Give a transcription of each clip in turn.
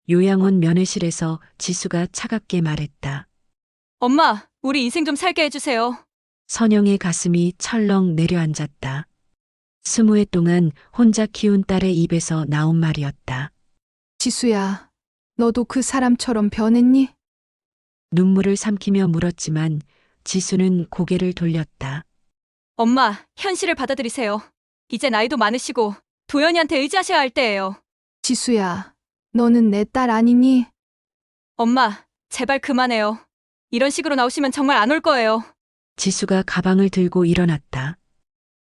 요양원 면회실에서 지수가 차갑게 말했다. 엄마, 우리 인생 좀 살게 해주세요. 선영의 가슴이 철렁 내려앉았다. 20해 동안 혼자 키운 딸의 입에서 나온 말이었다. 지수야, 너도 그 사람처럼 변했니? 눈물을 삼키며 물었지만 지수는 고개를 돌렸다. 엄마, 현실을 받아들이세요. 이제 나이도 많으시고 도연이한테 의지하셔야 할 때예요. 지수야, 너는 내 딸 아니니? 엄마, 제발 그만해요. 이런 식으로 나오시면 정말 안 올 거예요. 지수가 가방을 들고 일어났다.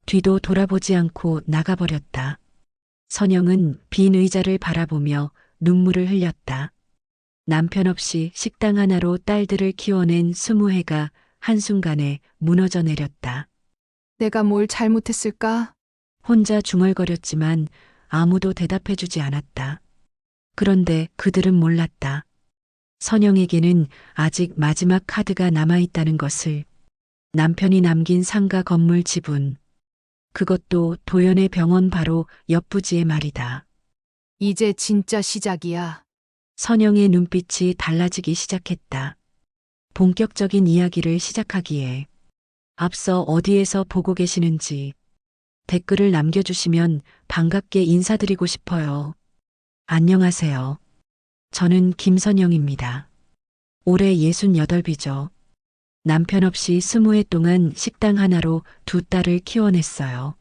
뒤도 돌아보지 않고 나가버렸다. 선영은 빈 의자를 바라보며 눈물을 흘렸다. 남편 없이 식당 하나로 딸들을 키워낸 20해가 한순간에 무너져 내렸다. 내가 뭘 잘못했을까? 혼자 중얼거렸지만 아무도 대답해주지 않았다. 그런데 그들은 몰랐다. 선영에게는 아직 마지막 카드가 남아있다는 것을. 남편이 남긴 상가 건물 지분. 그것도 도연의 병원 바로 옆 부지의 말이다. 이제 진짜 시작이야. 선영의 눈빛이 달라지기 시작했다. 본격적인 이야기를 시작하기에 앞서 어디에서 보고 계시는지 댓글을 남겨주시면 반갑게 인사드리고 싶어요. 안녕하세요. 저는 김선영입니다. 올해 68이죠. 남편 없이 20해 동안 식당 하나로 두 딸을 키워냈어요.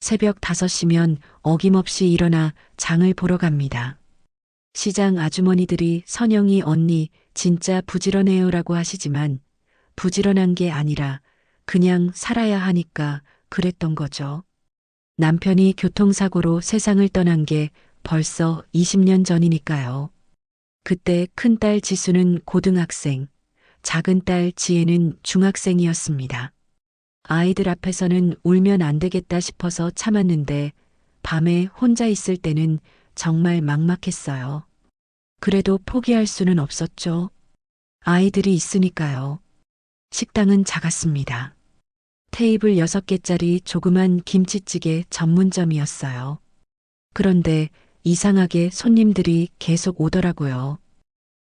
새벽 5시면 어김없이 일어나 장을 보러 갑니다. 시장 아주머니들이 선영이 언니 진짜 부지런해요라고 하시지만 부지런한 게 아니라 그냥 살아야 하니까 그랬던 거죠. 남편이 교통사고로 세상을 떠난 게 벌써 20년 전이니까요. 그때 큰딸 지수는 고등학생, 작은 딸 지혜는 중학생이었습니다. 아이들 앞에서는 울면 안 되겠다 싶어서 참았는데 밤에 혼자 있을 때는 정말 막막했어요. 그래도 포기할 수는 없었죠. 아이들이 있으니까요. 식당은 작았습니다. 테이블 6개짜리 조그만 김치찌개 전문점이었어요. 그런데 이상하게 손님들이 계속 오더라고요.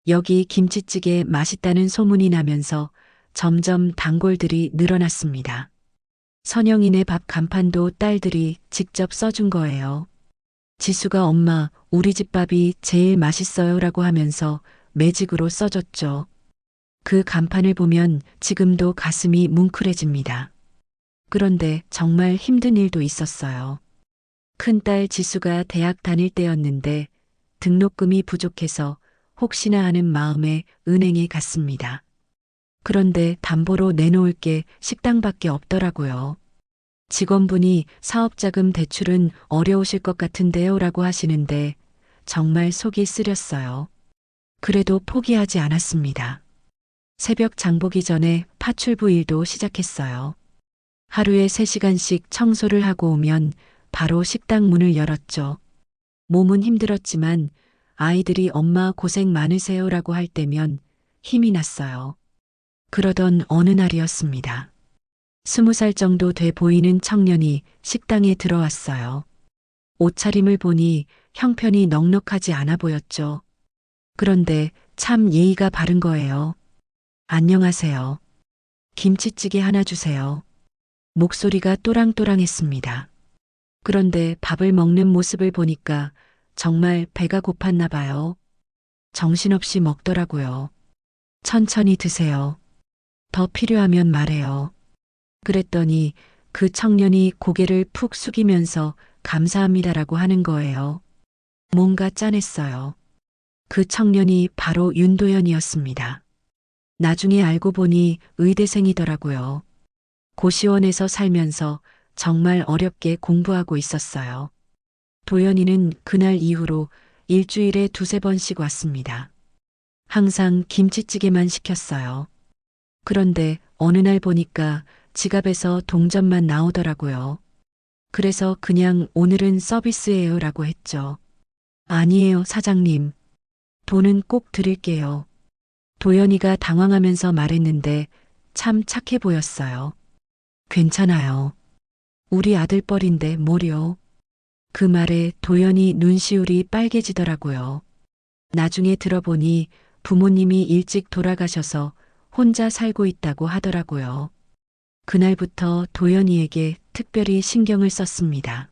여기 김치찌개 맛있다는 소문이 나면서 점점 단골들이 늘어났습니다. 선영이네 밥 간판도 딸들이 직접 써준 거예요. 지수가 엄마, 우리 집 밥이 제일 맛있어요 라고 하면서 매직으로 써줬죠. 그 간판을 보면 지금도 가슴이 뭉클해집니다. 그런데 정말 힘든 일도 있었어요. 큰딸 지수가 대학 다닐 때였는데 등록금이 부족해서 혹시나 하는 마음에 은행에 갔습니다. 그런데 담보로 내놓을 게 식당밖에 없더라고요. 직원분이 사업자금 대출은 어려우실 것 같은데요 라고 하시는데 정말 속이 쓰렸어요. 그래도 포기하지 않았습니다. 새벽 장보기 전에 파출부 일도 시작했어요. 하루에 3시간씩 청소를 하고 오면 바로 식당 문을 열었죠. 몸은 힘들었지만 아이들이 엄마 고생 많으세요 라고 할 때면 힘이 났어요. 그러던 어느 날이었습니다. 20살 정도 돼 보이는 청년이 식당에 들어왔어요. 옷차림을 보니 형편이 넉넉하지 않아 보였죠. 그런데 참 예의가 바른 거예요. 안녕하세요. 김치찌개 하나 주세요. 목소리가 또랑또랑했습니다. 그런데 밥을 먹는 모습을 보니까 정말 배가 고팠나 봐요. 정신없이 먹더라고요. 천천히 드세요. 더 필요하면 말해요. 그랬더니 그 청년이 고개를 푹 숙이면서 감사합니다라고 하는 거예요. 뭔가 짠했어요. 그 청년이 바로 윤도현이었습니다. 나중에 알고 보니 의대생이더라고요. 고시원에서 살면서 정말 어렵게 공부하고 있었어요. 도연이는 그날 이후로 일주일에 2~3번씩 왔습니다. 항상 김치찌개만 시켰어요. 그런데 어느 날 보니까 지갑에서 동전만 나오더라고요. 그래서 그냥 오늘은 서비스예요 라고 했죠. 아니에요, 사장님. 돈은 꼭 드릴게요. 도연이가 당황하면서 말했는데 참 착해 보였어요. 괜찮아요. 우리 아들뻘인데 뭐려. 그 말에 도연이 눈시울이 빨개지더라고요. 나중에 들어보니 부모님이 일찍 돌아가셔서 혼자 살고 있다고 하더라고요. 그날부터 도연이에게 특별히 신경을 썼습니다.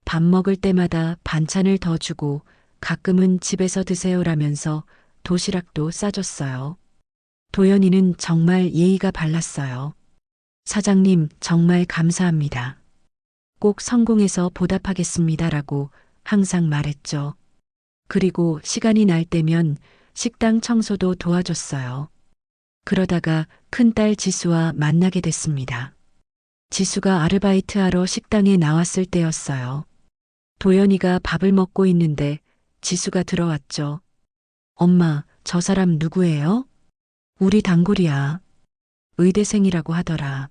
밥 먹을 때마다 반찬을 더 주고 가끔은 집에서 드세요라면서 도시락도 싸줬어요. 도연이는 정말 예의가 발랐어요. 사장님, 정말 감사합니다. 꼭 성공해서 보답하겠습니다라고 항상 말했죠. 그리고 시간이 날 때면 식당 청소도 도와줬어요. 그러다가 큰딸 지수와 만나게 됐습니다. 지수가 아르바이트하러 식당에 나왔을 때였어요. 도연이가 밥을 먹고 있는데 지수가 들어왔죠. 엄마, 저 사람 누구예요? 우리 단골이야. 의대생이라고 하더라.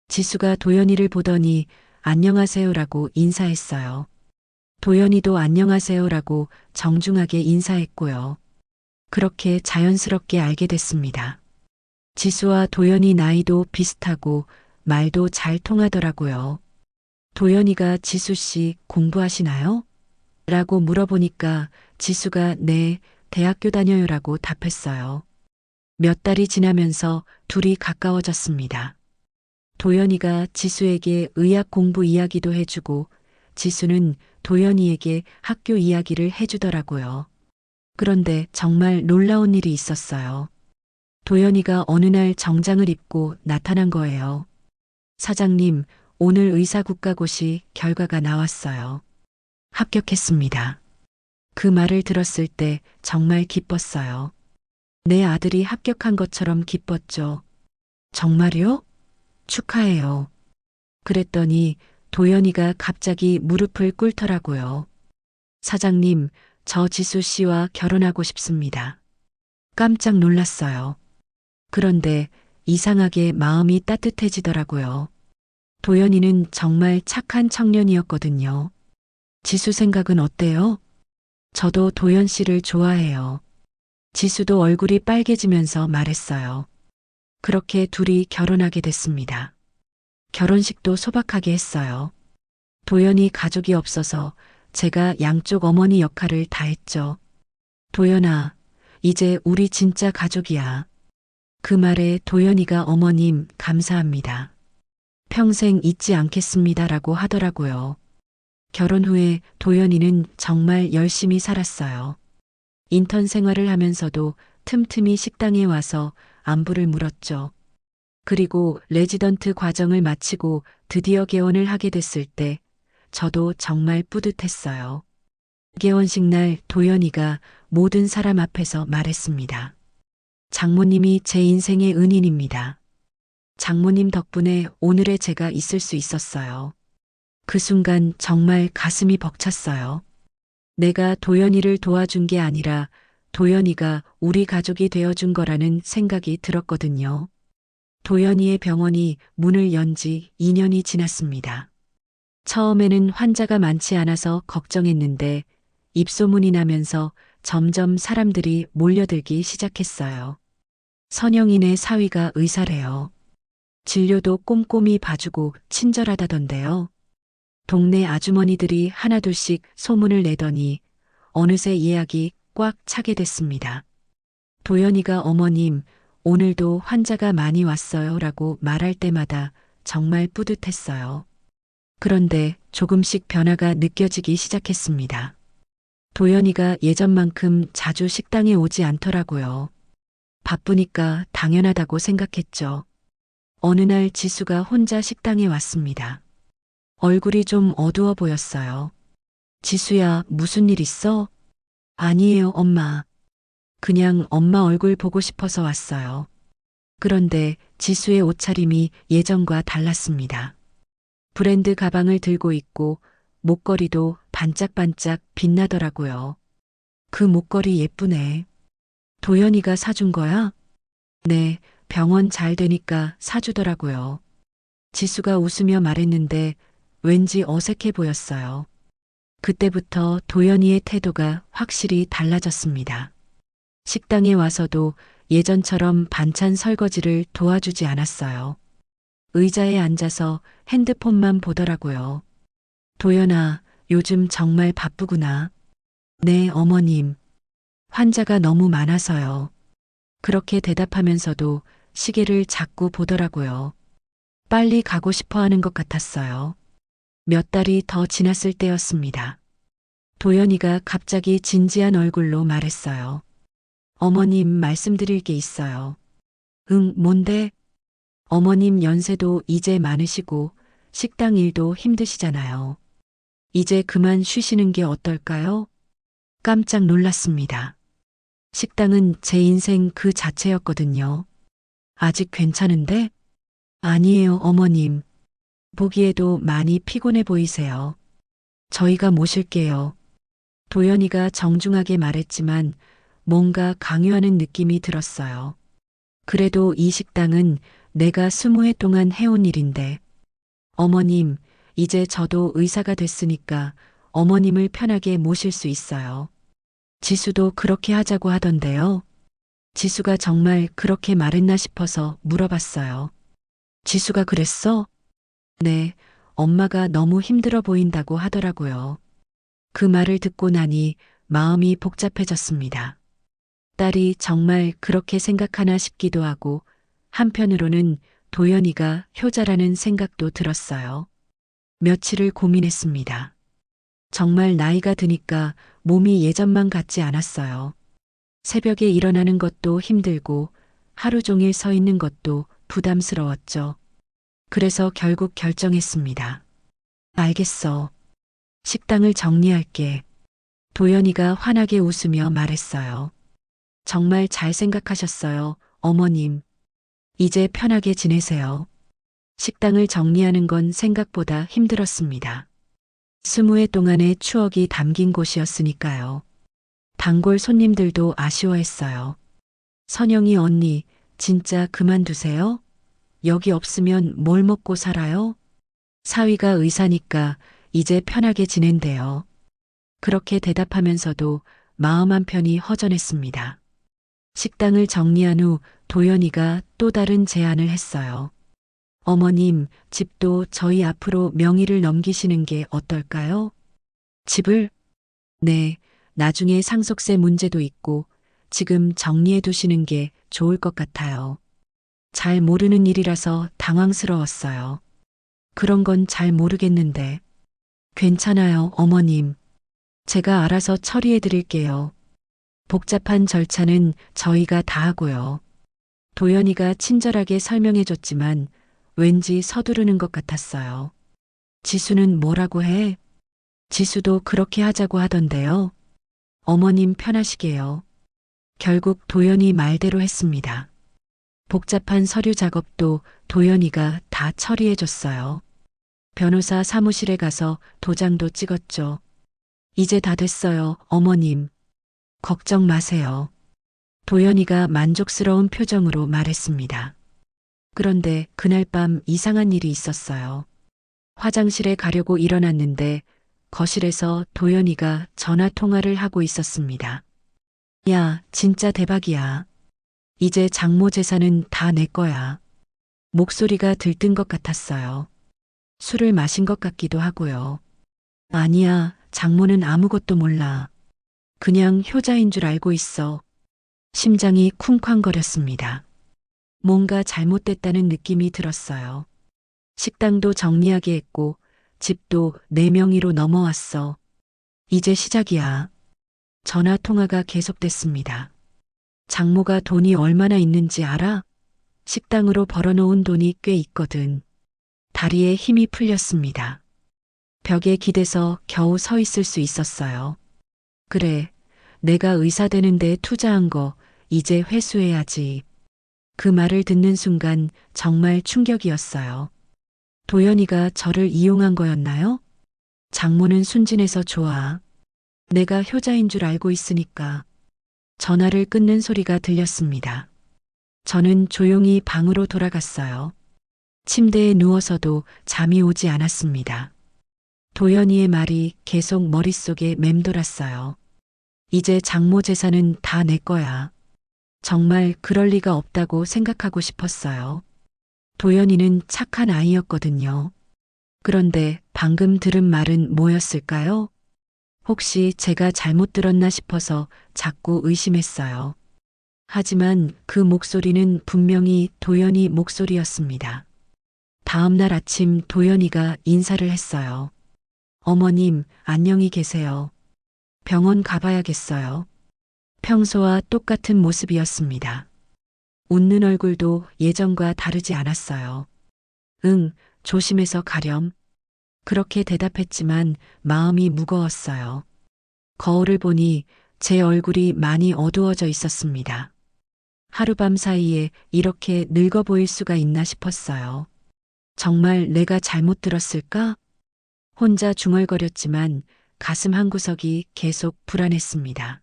지수가 도연이를 보더니 안녕하세요라고 인사했어요. 도연이도 안녕하세요라고 정중하게 인사했고요. 그렇게 자연스럽게 알게 됐습니다. 지수와 도연이 나이도 비슷하고 말도 잘 통하더라고요. 도연이가 지수 씨 공부하시나요? 라고 물어보니까 지수가 네, 대학교 다녀요라고 답했어요. 몇 달이 지나면서 둘이 가까워졌습니다. 도연이가 지수에게 의학 공부 이야기도 해주고 지수는 도연이에게 학교 이야기를 해주더라고요. 그런데 정말 놀라운 일이 있었어요. 도연이가 어느 날 정장을 입고 나타난 거예요. 사장님, 오늘 의사 국가고시 결과가 나왔어요. 합격했습니다. 그 말을 들었을 때 정말 기뻤어요. 내 아들이 합격한 것처럼 기뻤죠. 정말요? 축하해요. 그랬더니 도연이가 갑자기 무릎을 꿇더라고요. 사장님, 저 지수 씨와 결혼하고 싶습니다. 깜짝 놀랐어요. 그런데 이상하게 마음이 따뜻해지더라고요. 도연이는 정말 착한 청년이었거든요. 지수 생각은 어때요? 저도 도연 씨를 좋아해요. 지수도 얼굴이 빨개지면서 말했어요. 그렇게 둘이 결혼하게 됐습니다. 결혼식도 소박하게 했어요. 도연이 가족이 없어서 제가 양쪽 어머니 역할을 다 했죠. 도연아, 이제 우리 진짜 가족이야. 그 말에 도연이가 어머님 감사합니다. 평생 잊지 않겠습니다라고 하더라고요. 결혼 후에 도연이는 정말 열심히 살았어요. 인턴 생활을 하면서도 틈틈이 식당에 와서 안부를 물었죠. 그리고 레지던트 과정을 마치고 드디어 개원을 하게 됐을 때 저도 정말 뿌듯했어요. 개원식 날 도연이가 모든 사람 앞에서 말했습니다. 장모님이 제 인생의 은인입니다. 장모님 덕분에 오늘의 제가 있을 수 있었어요. 그 순간 정말 가슴이 벅찼어요. 내가 도연이를 도와준 게 아니라 도연이가 우리 가족이 되어준 거라는 생각이 들었거든요. 도연이의 병원이 문을 연 지 2년이 지났습니다. 처음에는 환자가 많지 않아서 걱정했는데 입소문이 나면서 점점 사람들이 몰려들기 시작했어요. 선영이네 사위가 의사래요. 진료도 꼼꼼히 봐주고 친절하다던데요. 동네 아주머니들이 하나둘씩 소문을 내더니 어느새 예약이 꽉 차게 됐습니다. 도연이가 어머님, 오늘도 환자가 많이 왔어요 라고 말할 때마다 정말 뿌듯했어요. 그런데 조금씩 변화가 느껴지기 시작했습니다. 도연이가 예전만큼 자주 식당에 오지 않더라고요. 바쁘니까 당연하다고 생각했죠. 어느 날 지수가 혼자 식당에 왔습니다. 얼굴이 좀 어두워 보였어요. 지수야, 무슨 일 있어? 아니에요, 엄마. 그냥 엄마 얼굴 보고 싶어서 왔어요. 그런데 지수의 옷차림이 예전과 달랐습니다. 브랜드 가방을 들고 있고 목걸이도 반짝반짝 빛나더라고요. 그 목걸이 예쁘네. 도연이가 사준 거야? 네, 병원 잘 되니까 사주더라고요. 지수가 웃으며 말했는데 왠지 어색해 보였어요. 그때부터 도연이의 태도가 확실히 달라졌습니다. 식당에 와서도 예전처럼 반찬 설거지를 도와주지 않았어요. 의자에 앉아서 핸드폰만 보더라고요. 도연아, 요즘 정말 바쁘구나. 네, 어머님. 환자가 너무 많아서요. 그렇게 대답하면서도 시계를 자꾸 보더라고요. 빨리 가고 싶어 하는 것 같았어요. 몇 달이 더 지났을 때였습니다. 도연이가 갑자기 진지한 얼굴로 말했어요. 어머님 말씀드릴 게 있어요. 응, 뭔데? 어머님 연세도 이제 많으시고 식당 일도 힘드시잖아요. 이제 그만 쉬시는 게 어떨까요? 깜짝 놀랐습니다. 식당은 제 인생 그 자체였거든요. 아직 괜찮은데? 아니에요, 어머님. 보기에도 많이 피곤해 보이세요. 저희가 모실게요. 도연이가 정중하게 말했지만 뭔가 강요하는 느낌이 들었어요. 그래도 이 식당은 내가 20해 동안 해온 일인데. 어머님, 이제 저도 의사가 됐으니까 어머님을 편하게 모실 수 있어요. 지수도 그렇게 하자고 하던데요. 지수가 정말 그렇게 말했나 싶어서 물어봤어요. 지수가 그랬어? 네, 엄마가 너무 힘들어 보인다고 하더라고요. 그 말을 듣고 나니 마음이 복잡해졌습니다. 딸이 정말 그렇게 생각하나 싶기도 하고 한편으로는 도연이가 효자라는 생각도 들었어요. 며칠을 고민했습니다. 정말 나이가 드니까 몸이 예전만 같지 않았어요. 새벽에 일어나는 것도 힘들고 하루 종일 서 있는 것도 부담스러웠죠. 그래서 결국 결정했습니다. 알겠어. 식당을 정리할게. 도연이가 환하게 웃으며 말했어요. 정말 잘 생각하셨어요, 어머님. 이제 편하게 지내세요. 식당을 정리하는 건 생각보다 힘들었습니다. 20해 동안의 추억이 담긴 곳이었으니까요. 단골 손님들도 아쉬워했어요. 선영이 언니, 진짜 그만두세요? 여기 없으면 뭘 먹고 살아요? 사위가 의사니까 이제 편하게 지낸대요. 그렇게 대답하면서도 마음 한편이 허전했습니다. 식당을 정리한 후 도연이가 또 다른 제안을 했어요. 어머님, 집도 저희 앞으로 명의를 넘기시는 게 어떨까요? 집을? 네, 나중에 상속세 문제도 있고 지금 정리해 두시는 게 좋을 것 같아요. 잘 모르는 일이라서 당황스러웠어요. 그런 건 잘 모르겠는데. 괜찮아요, 어머님. 제가 알아서 처리해 드릴게요. 복잡한 절차는 저희가 다 하고요. 도연이가 친절하게 설명해 줬지만 왠지 서두르는 것 같았어요. 지수는 뭐라고 해? 지수도 그렇게 하자고 하던데요. 어머님 편하시게요. 결국 도연이 말대로 했습니다. 복잡한 서류 작업도 도연이가 다 처리해 줬어요. 변호사 사무실에 가서 도장도 찍었죠. 이제 다 됐어요, 어머님. 걱정 마세요. 도연이가 만족스러운 표정으로 말했습니다. 그런데 그날 밤 이상한 일이 있었어요. 화장실에 가려고 일어났는데 거실에서 도연이가 전화 통화를 하고 있었습니다. 야, 진짜 대박이야. 이제 장모 재산은 다 내 거야. 목소리가 들뜬 것 같았어요. 술을 마신 것 같기도 하고요. 아니야, 장모는 아무것도 몰라. 그냥 효자인 줄 알고 있어. 심장이 쿵쾅거렸습니다. 뭔가 잘못됐다는 느낌이 들었어요. 식당도 정리하게 했고 집도 내 명의로 넘어왔어. 이제 시작이야. 전화 통화가 계속됐습니다. 장모가 돈이 얼마나 있는지 알아? 식당으로 벌어놓은 돈이 꽤 있거든. 다리에 힘이 풀렸습니다. 벽에 기대서 겨우 서 있을 수 있었어요. 그래, 내가 의사 되는데 투자한 거 이제 회수해야지. 그 말을 듣는 순간 정말 충격이었어요. 도연이가 저를 이용한 거였나요? 장모는 순진해서 좋아. 내가 효자인 줄 알고 있으니까. 전화를 끊는 소리가 들렸습니다. 저는 조용히 방으로 돌아갔어요. 침대에 누워서도 잠이 오지 않았습니다. 도연이의 말이 계속 머릿속에 맴돌았어요. 이제 장모 재산은 다 내 거야. 정말 그럴 리가 없다고 생각하고 싶었어요. 도연이는 착한 아이였거든요. 그런데 방금 들은 말은 뭐였을까요? 혹시 제가 잘못 들었나 싶어서 자꾸 의심했어요. 하지만 그 목소리는 분명히 도연이 목소리였습니다. 다음 날 아침 도연이가 인사를 했어요. 어머님, 안녕히 계세요. 병원 가봐야겠어요. 평소와 똑같은 모습이었습니다. 웃는 얼굴도 예전과 다르지 않았어요. 응, 조심해서 가렴. 그렇게 대답했지만 마음이 무거웠어요. 거울을 보니 제 얼굴이 많이 어두워져 있었습니다. 하룻밤 사이에 이렇게 늙어 보일 수가 있나 싶었어요. 정말 내가 잘못 들었을까? 혼자 중얼거렸지만 가슴 한구석이 계속 불안했습니다.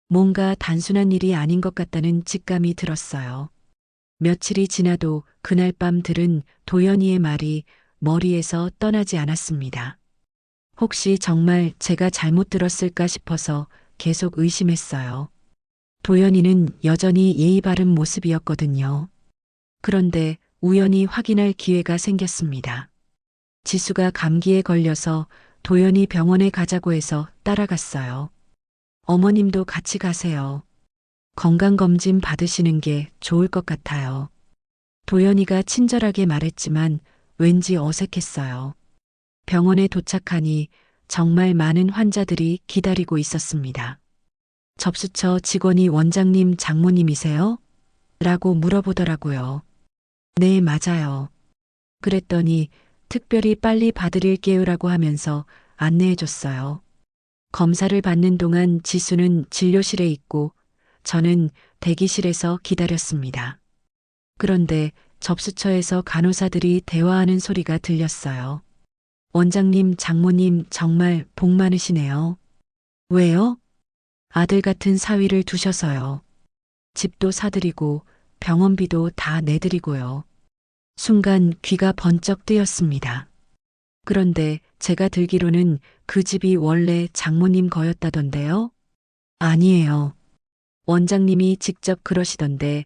뭔가 단순한 일이 아닌 것 같다는 직감이 들었어요. 며칠이 지나도 그날 밤 들은 도연이의 말이 머리에서 떠나지 않았습니다. 혹시 정말 제가 잘못 들었을까 싶어서 계속 의심했어요. 도연이는 여전히 예의 바른 모습이었거든요. 그런데 우연히 확인할 기회가 생겼습니다. 지수가 감기에 걸려서 도연이 병원에 가자고 해서 따라갔어요. 어머님도 같이 가세요. 건강검진 받으시는 게 좋을 것 같아요. 도연이가 친절하게 말했지만 왠지 어색했어요. 병원에 도착하니 정말 많은 환자들이 기다리고 있었습니다. 접수처 직원이 원장님 장모님이세요? 라고 물어보더라고요. 네, 맞아요. 그랬더니 특별히 빨리 봐드릴게요라고 하면서 안내해줬어요. 검사를 받는 동안 지수는 진료실에 있고 저는 대기실에서 기다렸습니다. 그런데 접수처에서 간호사들이 대화하는 소리가 들렸어요. 원장님, 장모님 정말 복 많으시네요. 왜요? 아들 같은 사위를 두셔서요. 집도 사드리고 병원비도 다 내드리고요. 순간 귀가 번쩍 뜨였습니다. 그런데 제가 들기로는 그 집이 원래 장모님 거였다던데요? 아니에요. 원장님이 직접 그러시던데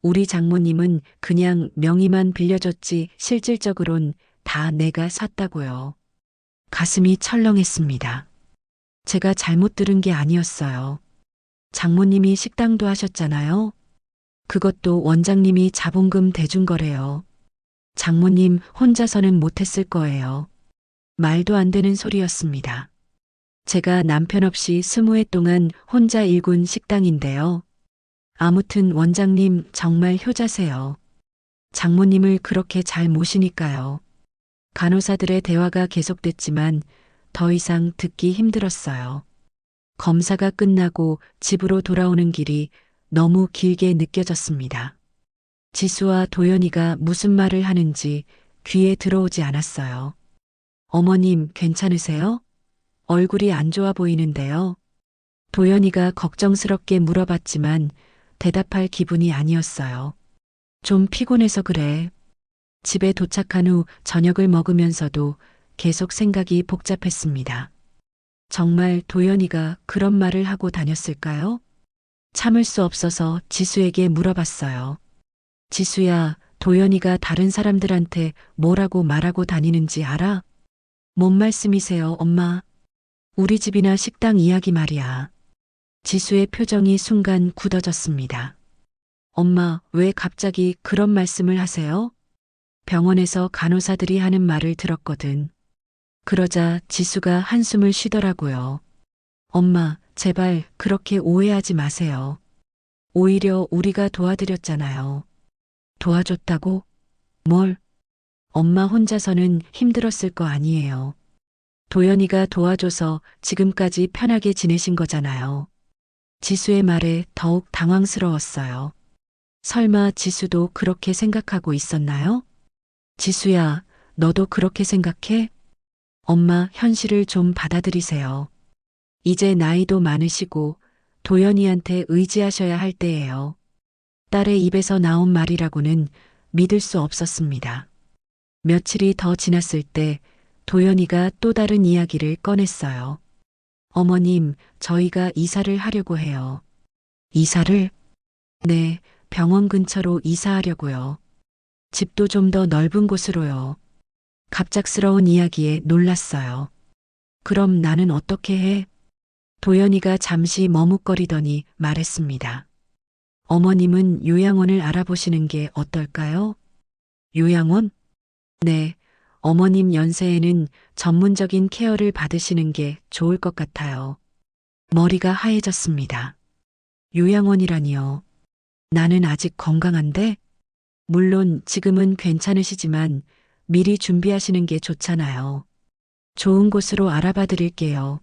우리 장모님은 그냥 명의만 빌려줬지 실질적으론 다 내가 샀다고요. 가슴이 철렁했습니다. 제가 잘못 들은 게 아니었어요. 장모님이 식당도 하셨잖아요. 그것도 원장님이 자본금 대준 거래요. 장모님 혼자서는 못했을 거예요. 말도 안 되는 소리였습니다. 제가 남편 없이 20해 동안 혼자 일군 식당인데요. 아무튼 원장님 정말 효자세요. 장모님을 그렇게 잘 모시니까요. 간호사들의 대화가 계속됐지만 더 이상 듣기 힘들었어요. 검사가 끝나고 집으로 돌아오는 길이 너무 길게 느껴졌습니다. 지수와 도연이가 무슨 말을 하는지 귀에 들어오지 않았어요. 어머님 괜찮으세요? 얼굴이 안 좋아 보이는데요. 도연이가 걱정스럽게 물어봤지만 대답할 기분이 아니었어요. 좀 피곤해서 그래. 집에 도착한 후 저녁을 먹으면서도 계속 생각이 복잡했습니다. 정말 도연이가 그런 말을 하고 다녔을까요? 참을 수 없어서 지수에게 물어봤어요. 지수야, 도연이가 다른 사람들한테 뭐라고 말하고 다니는지 알아? 뭔 말씀이세요, 엄마? 우리 집이나 식당 이야기 말이야. 지수의 표정이 순간 굳어졌습니다. 엄마, 왜 갑자기 그런 말씀을 하세요? 병원에서 간호사들이 하는 말을 들었거든. 그러자 지수가 한숨을 쉬더라고요. 엄마, 제발 그렇게 오해하지 마세요. 오히려 우리가 도와드렸잖아요. 도와줬다고? 뭘? 엄마 혼자서는 힘들었을 거 아니에요. 도연이가 도와줘서 지금까지 편하게 지내신 거잖아요. 지수의 말에 더욱 당황스러웠어요. 설마 지수도 그렇게 생각하고 있었나요? 지수야, 너도 그렇게 생각해? 엄마, 현실을 좀 받아들이세요. 이제 나이도 많으시고 도연이한테 의지하셔야 할 때예요. 딸의 입에서 나온 말이라고는 믿을 수 없었습니다. 며칠이 더 지났을 때 도연이가 또 다른 이야기를 꺼냈어요. 어머님, 저희가 이사를 하려고 해요. 이사를? 네, 병원 근처로 이사하려고요. 집도 좀 더 넓은 곳으로요. 갑작스러운 이야기에 놀랐어요. 그럼 나는 어떻게 해? 도연이가 잠시 머뭇거리더니 말했습니다. 어머님은 요양원을 알아보시는 게 어떨까요? 요양원? 네, 어머님 연세에는 전문적인 케어를 받으시는 게 좋을 것 같아요. 머리가 하얘졌습니다. 요양원이라니요. 나는 아직 건강한데? 물론 지금은 괜찮으시지만 미리 준비하시는 게 좋잖아요. 좋은 곳으로 알아봐 드릴게요.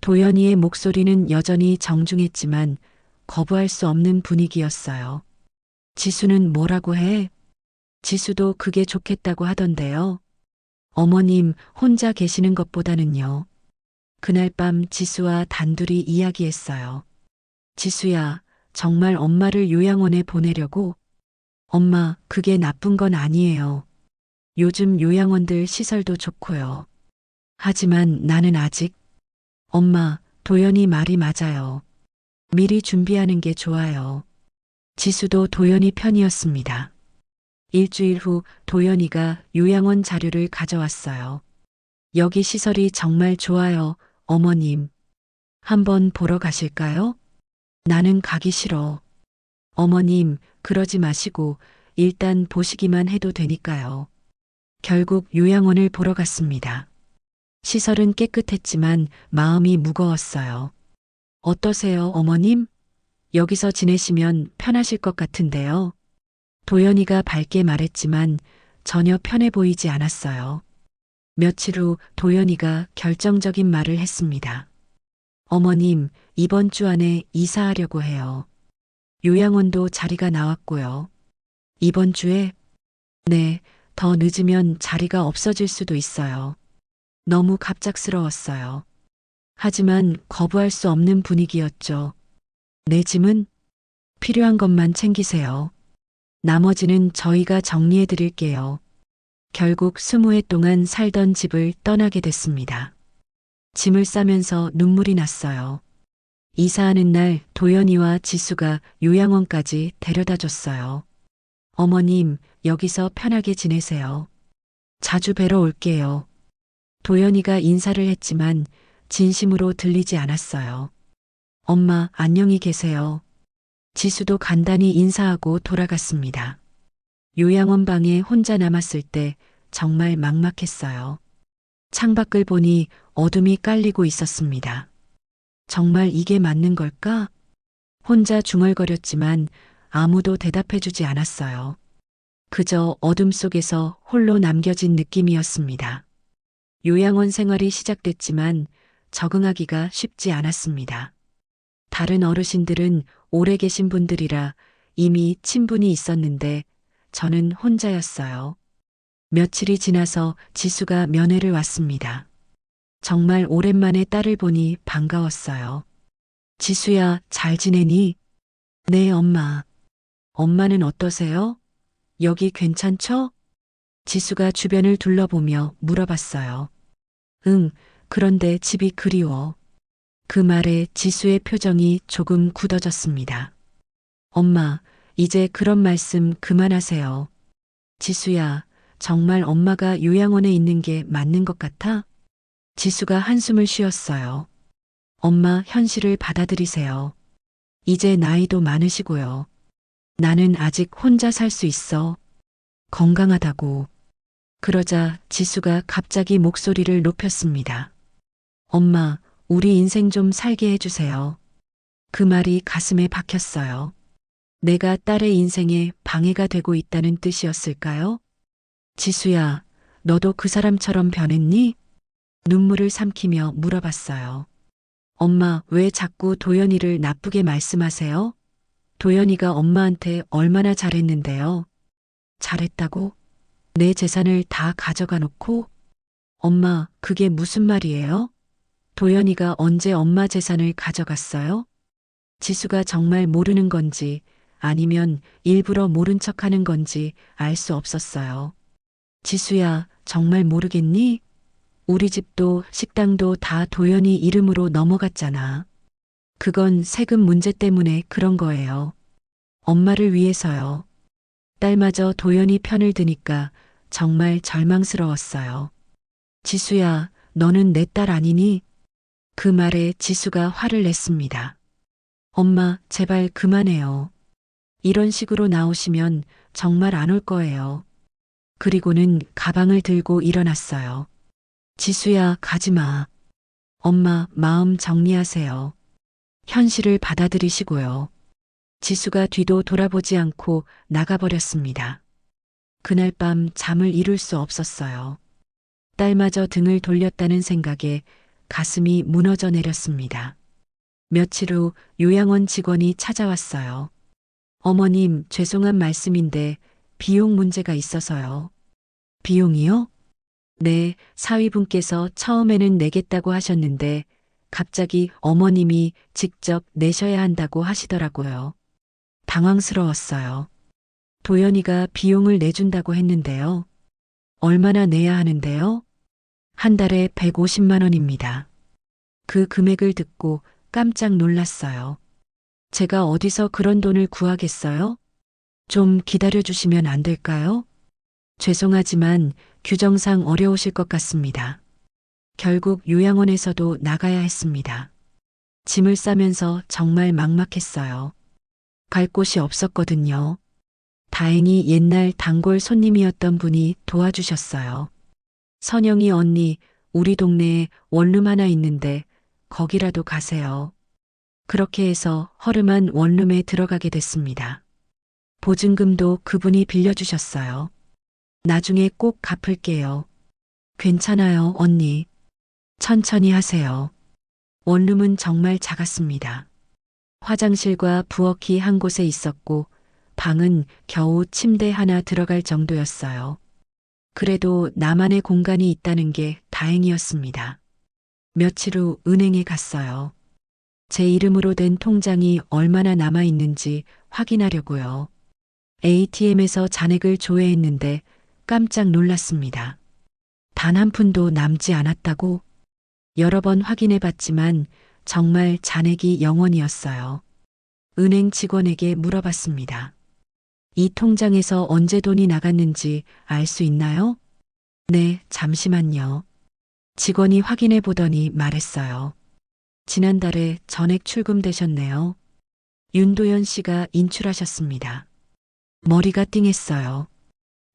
도연이의 목소리는 여전히 정중했지만 거부할 수 없는 분위기였어요. 지수는 뭐라고 해? 지수도 그게 좋겠다고 하던데요. 어머님 혼자 계시는 것보다는요. 그날 밤 지수와 단둘이 이야기했어요. 지수야, 정말 엄마를 요양원에 보내려고? 엄마, 그게 나쁜 건 아니에요. 요즘 요양원들 시설도 좋고요. 하지만 나는 아직, 엄마, 도연이 말이 맞아요. 미리 준비하는 게 좋아요. 지수도 도연이 편이었습니다. 일주일 후 도연이가 요양원 자료를 가져왔어요. 여기 시설이 정말 좋아요, 어머님. 한번 보러 가실까요? 나는 가기 싫어. 어머님, 그러지 마시고 일단 보시기만 해도 되니까요. 결국 요양원을 보러 갔습니다. 시설은 깨끗했지만 마음이 무거웠어요. 어떠세요, 어머님? 여기서 지내시면 편하실 것 같은데요. 도연이가 밝게 말했지만 전혀 편해 보이지 않았어요. 며칠 후 도연이가 결정적인 말을 했습니다. 어머님, 이번 주 안에 이사하려고 해요. 요양원도 자리가 나왔고요. 이번 주에? 네, 더 늦으면 자리가 없어질 수도 있어요. 너무 갑작스러웠어요. 하지만 거부할 수 없는 분위기였죠. 내 짐은 필요한 것만 챙기세요. 나머지는 저희가 정리해 드릴게요. 결국 20해 동안 살던 집을 떠나게 됐습니다. 짐을 싸면서 눈물이 났어요. 이사하는 날 도연이와 지수가 요양원까지 데려다 줬어요. 어머님, 여기서 편하게 지내세요. 자주 뵈러 올게요. 도연이가 인사를 했지만 진심으로 들리지 않았어요. 엄마, 안녕히 계세요. 지수도 간단히 인사하고 돌아갔습니다. 요양원 방에 혼자 남았을 때 정말 막막했어요. 창밖을 보니 어둠이 깔리고 있었습니다. 정말 이게 맞는 걸까? 혼자 중얼거렸지만 아무도 대답해주지 않았어요. 그저 어둠 속에서 홀로 남겨진 느낌이었습니다. 요양원 생활이 시작됐지만 적응하기가 쉽지 않았습니다. 다른 어르신들은 오래 계신 분들이라 이미 친분이 있었는데 저는 혼자였어요. 며칠이 지나서 지수가 면회를 왔습니다. 정말 오랜만에 딸을 보니 반가웠어요. 지수야, 잘 지내니? 네, 엄마. 엄마는 어떠세요? 여기 괜찮죠? 지수가 주변을 둘러보며 물어봤어요. 응, 그런데 집이 그리워. 그 말에 지수의 표정이 조금 굳어졌습니다. 엄마, 이제 그런 말씀 그만하세요. 지수야, 정말 엄마가 요양원에 있는 게 맞는 것 같아? 지수가 한숨을 쉬었어요. 엄마, 현실을 받아들이세요. 이제 나이도 많으시고요. 나는 아직 혼자 살 수 있어. 건강하다고. 그러자 지수가 갑자기 목소리를 높였습니다. 엄마, 우리 인생 좀 살게 해주세요. 그 말이 가슴에 박혔어요. 내가 딸의 인생에 방해가 되고 있다는 뜻이었을까요? 지수야, 너도 그 사람처럼 변했니? 눈물을 삼키며 물어봤어요. 엄마, 왜 자꾸 도연이를 나쁘게 말씀하세요? 도연이가 엄마한테 얼마나 잘했는데요. 잘했다고? 내 재산을 다 가져가 놓고? 엄마, 그게 무슨 말이에요? 도연이가 언제 엄마 재산을 가져갔어요? 지수가 정말 모르는 건지 아니면 일부러 모른 척 하는 건지 알 수 없었어요. 지수야, 정말 모르겠니? 우리 집도 식당도 다 도연이 이름으로 넘어갔잖아. 그건 세금 문제 때문에 그런 거예요. 엄마를 위해서요. 딸마저 도연이 편을 드니까 정말 절망스러웠어요. 지수야, 너는 내 딸 아니니? 그 말에 지수가 화를 냈습니다. 엄마, 제발 그만해요. 이런 식으로 나오시면 정말 안 올 거예요. 그리고는 가방을 들고 일어났어요. 지수야, 가지 마. 엄마, 마음 정리하세요. 현실을 받아들이시고요. 지수가 뒤도 돌아보지 않고 나가버렸습니다. 그날 밤 잠을 이룰 수 없었어요. 딸마저 등을 돌렸다는 생각에 가슴이 무너져 내렸습니다. 며칠 후 요양원 직원이 찾아왔어요. 어머님, 죄송한 말씀인데 비용 문제가 있어서요. 비용이요? 네, 사위분께서 처음에는 내겠다고 하셨는데 갑자기 어머님이 직접 내셔야 한다고 하시더라고요. 당황스러웠어요. 도연이가 비용을 내준다고 했는데요. 얼마나 내야 하는데요? 한 달에 150만 원입니다. 그 금액을 듣고 깜짝 놀랐어요. 제가 어디서 그런 돈을 구하겠어요? 좀 기다려 주시면 안 될까요? 죄송하지만 규정상 어려우실 것 같습니다. 결국 요양원에서도 나가야 했습니다. 짐을 싸면서 정말 막막했어요. 갈 곳이 없었거든요. 다행히 옛날 단골 손님이었던 분이 도와주셨어요. 선영이 언니, 우리 동네에 원룸 하나 있는데 거기라도 가세요. 그렇게 해서 허름한 원룸에 들어가게 됐습니다. 보증금도 그분이 빌려주셨어요. 나중에 꼭 갚을게요. 괜찮아요, 언니. 천천히 하세요. 원룸은 정말 작았습니다. 화장실과 부엌이 한 곳에 있었고 방은 겨우 침대 하나 들어갈 정도였어요. 그래도 나만의 공간이 있다는 게 다행이었습니다. 며칠 후 은행에 갔어요. 제 이름으로 된 통장이 얼마나 남아 있는지 확인하려고요. ATM에서 잔액을 조회했는데 깜짝 놀랐습니다. 단 한 푼도 남지 않았다고? 여러 번 확인해 봤지만 정말 잔액이 0원이었어요. 은행 직원에게 물어봤습니다. 이 통장에서 언제 돈이 나갔는지 알 수 있나요? 네, 잠시만요. 직원이 확인해 보더니 말했어요. 지난달에 전액 출금되셨네요. 윤도현 씨가 인출하셨습니다. 머리가 띵했어요.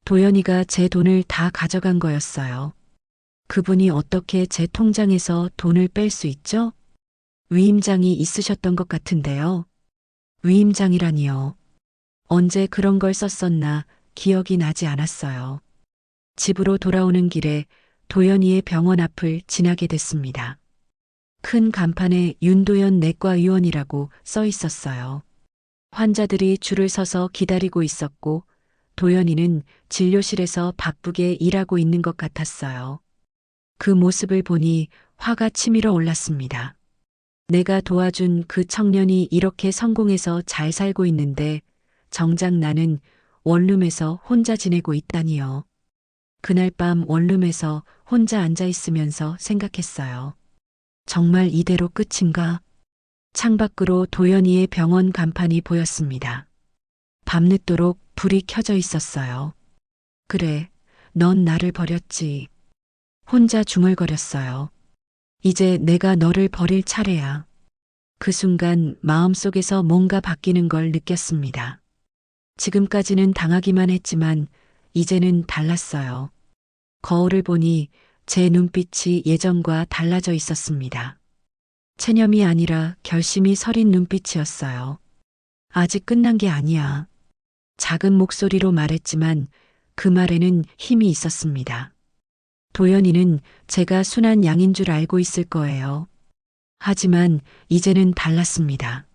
도연이가 제 돈을 다 가져간 거였어요. 그분이 어떻게 제 통장에서 돈을 뺄 수 있죠? 위임장이 있으셨던 것 같은데요. 위임장이라니요. 언제 그런 걸 썼었나 기억이 나지 않았어요. 집으로 돌아오는 길에 도연이의 병원 앞을 지나게 됐습니다. 큰 간판에 윤도현 내과의원이라고 써 있었어요. 환자들이 줄을 서서 기다리고 있었고 도연이는 진료실에서 바쁘게 일하고 있는 것 같았어요. 그 모습을 보니 화가 치밀어 올랐습니다. 내가 도와준 그 청년이 이렇게 성공해서 잘 살고 있는데 정작 나는 원룸에서 혼자 지내고 있다니요. 그날 밤 원룸에서 혼자 앉아 있으면서 생각했어요. 정말 이대로 끝인가? 창밖으로 도연이의 병원 간판이 보였습니다. 밤늦도록 불이 켜져 있었어요. 그래, 넌 나를 버렸지. 혼자 중얼거렸어요. 이제 내가 너를 버릴 차례야. 그 순간 마음속에서 뭔가 바뀌는 걸 느꼈습니다. 지금까지는 당하기만 했지만 이제는 달랐어요. 거울을 보니 제 눈빛이 예전과 달라져 있었습니다. 체념이 아니라 결심이 서린 눈빛이었어요. 아직 끝난 게 아니야. 작은 목소리로 말했지만 그 말에는 힘이 있었습니다. 도연이는 제가 순한 양인 줄 알고 있을 거예요. 하지만 이제는 달랐습니다.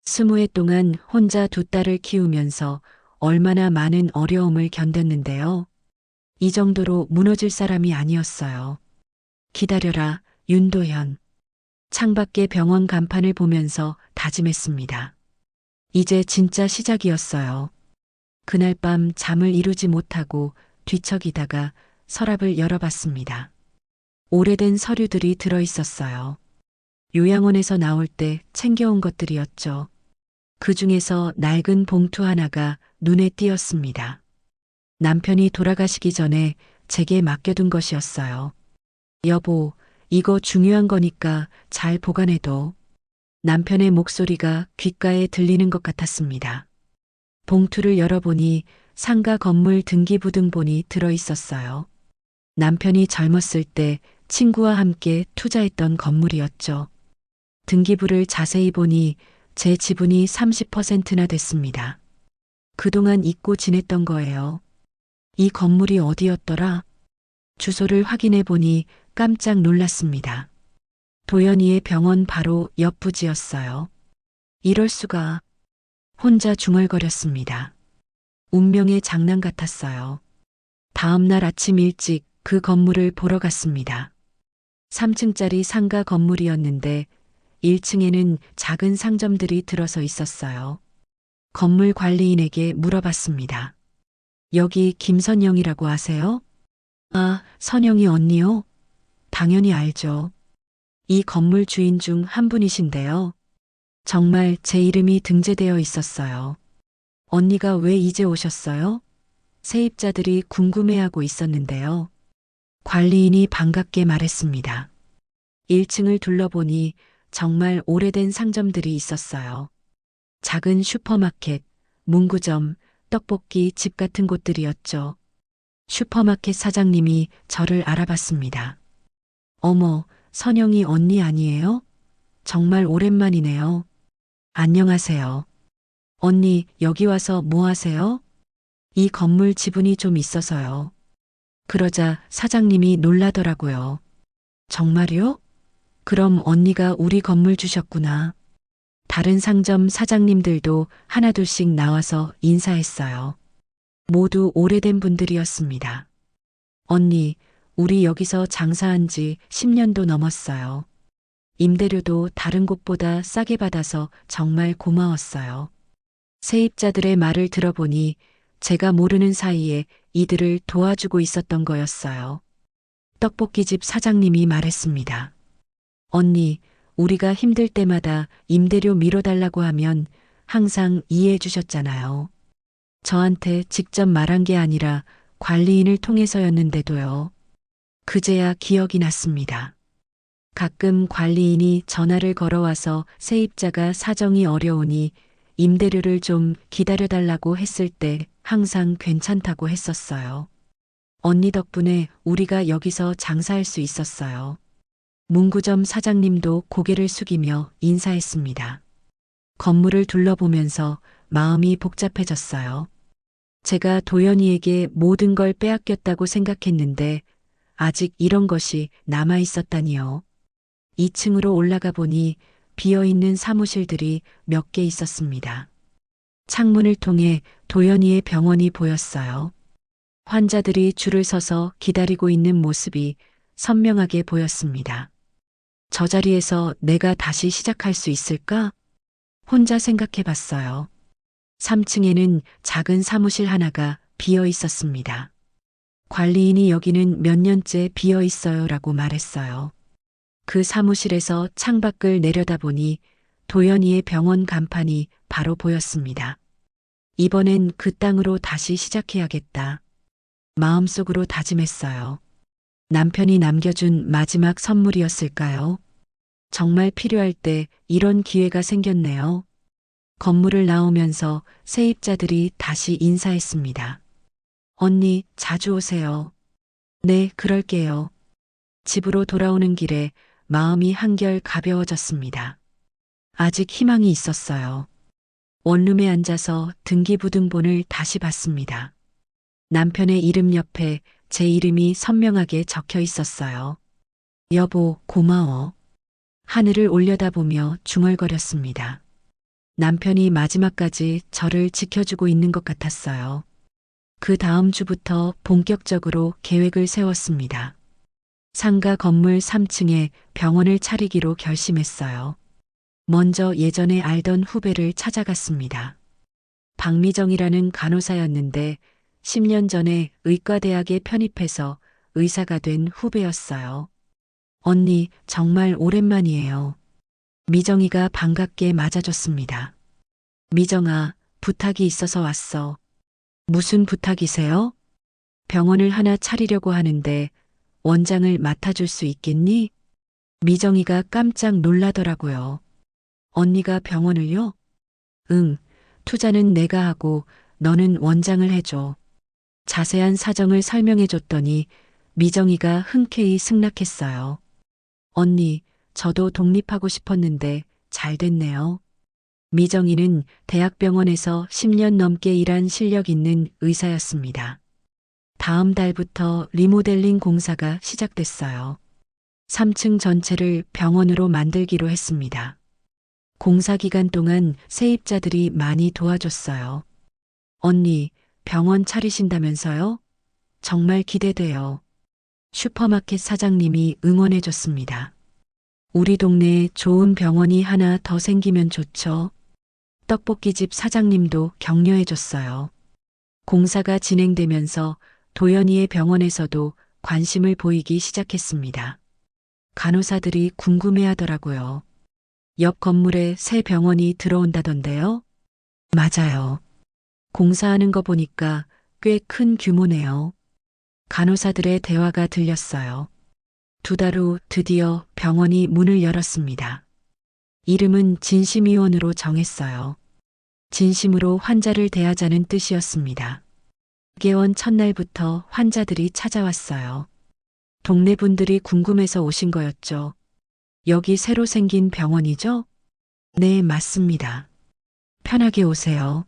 20해 동안 혼자 두 딸을 키우면서 얼마나 많은 어려움을 견뎠는데요. 이 정도로 무너질 사람이 아니었어요. 기다려라, 윤도현. 창밖의 병원 간판을 보면서 다짐했습니다. 이제 진짜 시작이었어요. 그날 밤 잠을 이루지 못하고 뒤척이다가 서랍을 열어봤습니다. 오래된 서류들이 들어있었어요. 요양원에서 나올 때 챙겨온 것들이었죠. 그 중에서 낡은 봉투 하나가 눈에 띄었습니다. 남편이 돌아가시기 전에 제게 맡겨둔 것이었어요. 여보, 이거 중요한 거니까 잘 보관해둬. 남편의 목소리가 귓가에 들리는 것 같았습니다. 봉투를 열어보니 상가 건물 등기부등본이 들어 있었어요. 남편이 젊었을 때 친구와 함께 투자했던 건물이었죠. 등기부를 자세히 보니 제 지분이 30%나 됐습니다. 그동안 잊고 지냈던 거예요. 이 건물이 어디였더라? 주소를 확인해 보니 깜짝 놀랐습니다. 도연이의 병원 바로 옆 부지였어요. 이럴 수가. 혼자 중얼거렸습니다. 운명의 장난 같았어요. 다음 날 아침 일찍 그 건물을 보러 갔습니다. 3층짜리 상가 건물이었는데 1층에는 작은 상점들이 들어서 있었어요. 건물 관리인에게 물어봤습니다. 여기 김선영이라고 아세요? 아, 선영이 언니요? 당연히 알죠. 이 건물 주인 중 한 분이신데요. 정말 제 이름이 등재되어 있었어요. 언니가 왜 이제 오셨어요? 세입자들이 궁금해하고 있었는데요. 관리인이 반갑게 말했습니다. 1층을 둘러보니 정말 오래된 상점들이 있었어요. 작은 슈퍼마켓, 문구점, 떡볶이 집 같은 곳들이었죠. 슈퍼마켓 사장님이 저를 알아봤습니다. 어머, 선영이 언니 아니에요? 정말 오랜만이네요. 안녕하세요. 언니, 여기 와서 뭐 하세요? 이 건물 지분이 좀 있어서요. 그러자 사장님이 놀라더라고요. 정말요? 그럼 언니가 우리 건물 주셨구나. 다른 상점 사장님들도 하나둘씩 나와서 인사했어요. 모두 오래된 분들이었습니다. 언니, 우리 여기서 장사한 지 10년도 넘었어요. 임대료도 다른 곳보다 싸게 받아서 정말 고마웠어요. 세입자들의 말을 들어보니 제가 모르는 사이에 이들을 도와주고 있었던 거였어요. 떡볶이집 사장님이 말했습니다. 언니, 우리가 힘들 때마다 임대료 미뤄달라고 하면 항상 이해해 주셨잖아요. 저한테 직접 말한 게 아니라 관리인을 통해서였는데도요. 그제야 기억이 났습니다. 가끔 관리인이 전화를 걸어와서 세입자가 사정이 어려우니 임대료를 좀 기다려달라고 했을 때 항상 괜찮다고 했었어요. 언니 덕분에 우리가 여기서 장사할 수 있었어요. 문구점 사장님도 고개를 숙이며 인사했습니다. 건물을 둘러보면서 마음이 복잡해졌어요. 제가 도연이에게 모든 걸 빼앗겼다고 생각했는데 아직 이런 것이 남아 있었다니요. 2층으로 올라가 보니 비어있는 사무실들이 몇 개 있었습니다. 창문을 통해 도연이의 병원이 보였어요. 환자들이 줄을 서서 기다리고 있는 모습이 선명하게 보였습니다. 저 자리에서 내가 다시 시작할 수 있을까? 혼자 생각해 봤어요. 3층에는 작은 사무실 하나가 비어 있었습니다. 관리인이 여기는 몇 년째 비어 있어요 라고 말했어요. 그 사무실에서 창밖을 내려다보니 도연이의 병원 간판이 바로 보였습니다. 이번엔 그 땅으로 다시 시작해야겠다. 마음속으로 다짐했어요. 남편이 남겨준 마지막 선물이었을까요? 정말 필요할 때 이런 기회가 생겼네요. 건물을 나오면서 세입자들이 다시 인사했습니다. 언니, 자주 오세요. 네, 그럴게요. 집으로 돌아오는 길에 마음이 한결 가벼워졌습니다. 아직 희망이 있었어요. 원룸에 앉아서 등기부등본을 다시 봤습니다. 남편의 이름 옆에 제 이름이 선명하게 적혀 있었어요. 여보, 고마워. 하늘을 올려다보며 중얼거렸습니다. 남편이 마지막까지 저를 지켜주고 있는 것 같았어요. 그 다음 주부터 본격적으로 계획을 세웠습니다. 상가 건물 3층에 병원을 차리기로 결심했어요. 먼저 예전에 알던 후배를 찾아갔습니다. 박미정이라는 간호사였는데 10년 전에 의과대학에 편입해서 의사가 된 후배였어요. 언니, 정말 오랜만이에요. 미정이가 반갑게 맞아줬습니다. 미정아, 부탁이 있어서 왔어. 무슨 부탁이세요? 병원을 하나 차리려고 하는데 원장을 맡아줄 수 있겠니? 미정이가 깜짝 놀라더라고요. 언니가 병원을요? 응, 투자는 내가 하고 너는 원장을 해줘. 자세한 사정을 설명해 줬더니 미정이가 흔쾌히 승낙했어요. 언니, 저도 독립하고 싶었는데 잘 됐네요. 미정이는 대학병원에서 10년 넘게 일한 실력 있는 의사였습니다. 다음 달부터 리모델링 공사가 시작됐어요. 3층 전체를 병원으로 만들기로 했습니다. 공사 기간 동안 세입자들이 많이 도와줬어요. 언니, 병원 차리신다면서요? 정말 기대돼요. 슈퍼마켓 사장님이 응원해줬습니다. 우리 동네에 좋은 병원이 하나 더 생기면 좋죠. 떡볶이집 사장님도 격려해줬어요. 공사가 진행되면서 도연이의 병원에서도 관심을 보이기 시작했습니다. 간호사들이 궁금해하더라고요. 옆 건물에 새 병원이 들어온다던데요? 맞아요. 공사하는 거 보니까 꽤 큰 규모네요. 간호사들의 대화가 들렸어요. 2달 후 드디어 병원이 문을 열었습니다. 이름은 진심의원으로 정했어요. 진심으로 환자를 대하자는 뜻이었습니다. 개원 첫날부터 환자들이 찾아왔어요. 동네 분들이 궁금해서 오신 거였죠. 여기 새로 생긴 병원이죠? 네, 맞습니다. 편하게 오세요.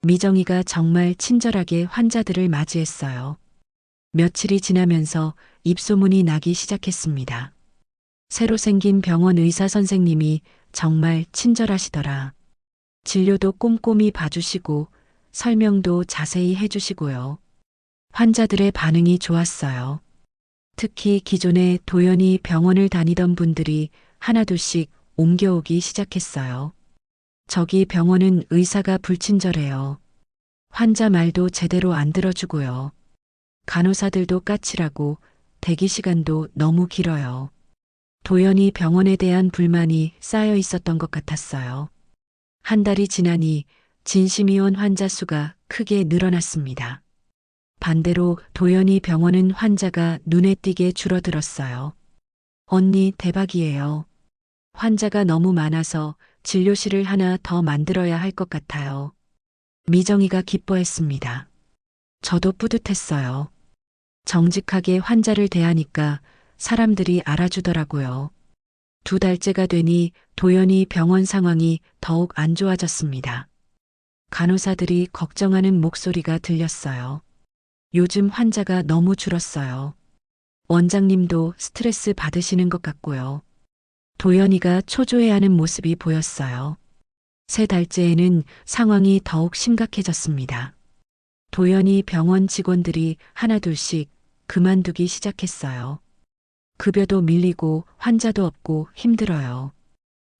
미정이가 정말 친절하게 환자들을 맞이했어요. 며칠이 지나면서 입소문이 나기 시작했습니다. 새로 생긴 병원 의사 선생님이 정말 친절하시더라. 진료도 꼼꼼히 봐주시고 설명도 자세히 해주시고요. 환자들의 반응이 좋았어요. 특히 기존에 도연이 병원을 다니던 분들이 하나둘씩 옮겨오기 시작했어요. 저기 병원은 의사가 불친절해요. 환자 말도 제대로 안 들어주고요. 간호사들도 까칠하고 대기 시간도 너무 길어요. 도연이 병원에 대한 불만이 쌓여 있었던 것 같았어요. 한 달이 지나니 진심이 온 환자 수가 크게 늘어났습니다. 반대로 도연이 병원은 환자가 눈에 띄게 줄어들었어요. 언니, 대박이에요. 환자가 너무 많아서 진료실을 하나 더 만들어야 할 것 같아요. 미정이가 기뻐했습니다. 저도 뿌듯했어요. 정직하게 환자를 대하니까 사람들이 알아주더라고요. 2달째가 되니 도연이 병원 상황이 더욱 안 좋아졌습니다. 간호사들이 걱정하는 목소리가 들렸어요. 요즘 환자가 너무 줄었어요. 원장님도 스트레스 받으시는 것 같고요. 도연이가 초조해하는 모습이 보였어요. 3달째에는 상황이 더욱 심각해졌습니다. 도연이 병원 직원들이 하나둘씩 그만두기 시작했어요. 급여도 밀리고 환자도 없고 힘들어요.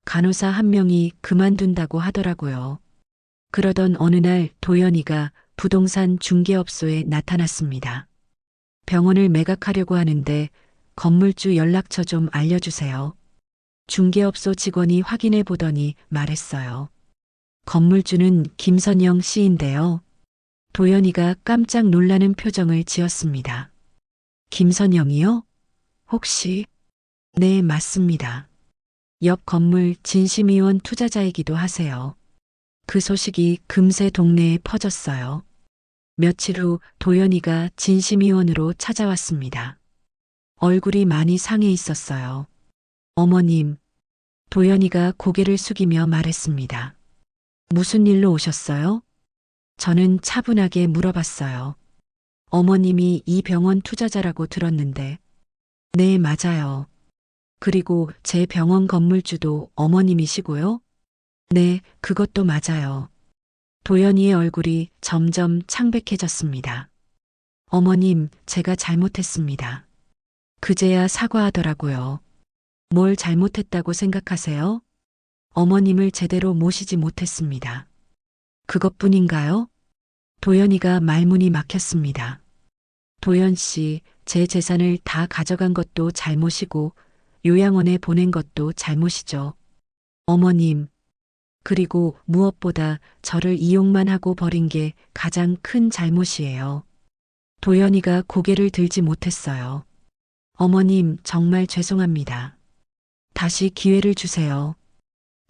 간호사 한 명이 그만둔다고 하더라고요. 그러던 어느 날 도연이가 부동산 중개업소에 나타났습니다. 병원을 매각하려고 하는데 건물주 연락처 좀 알려주세요. 중개업소 직원이 확인해 보더니 말했어요. 건물주는 김선영 씨인데요. 도연이가 깜짝 놀라는 표정을 지었습니다. 김선영이요? 혹시? 네, 맞습니다. 옆 건물 진심의원 투자자이기도 하세요. 그 소식이 금세 동네에 퍼졌어요. 며칠 후 도연이가 진심의원으로 찾아왔습니다. 얼굴이 많이 상해 있었어요. 어머님, 도연이가 고개를 숙이며 말했습니다. 무슨 일로 오셨어요? 저는 차분하게 물어봤어요. 어머님이 이 병원 투자자라고 들었는데. 네, 맞아요. 그리고 제 병원 건물주도 어머님이시고요? 네, 그것도 맞아요. 도연이의 얼굴이 점점 창백해졌습니다. 어머님, 제가 잘못했습니다. 그제야 사과하더라고요. 뭘 잘못했다고 생각하세요? 어머님을 제대로 모시지 못했습니다. 그것뿐인가요? 도연이가 말문이 막혔습니다. 도연 씨, 제 재산을 다 가져간 것도 잘못이고 요양원에 보낸 것도 잘못이죠. 어머님, 그리고 무엇보다 저를 이용만 하고 버린 게 가장 큰 잘못이에요. 도연이가 고개를 들지 못했어요. 어머님, 정말 죄송합니다. 다시 기회를 주세요.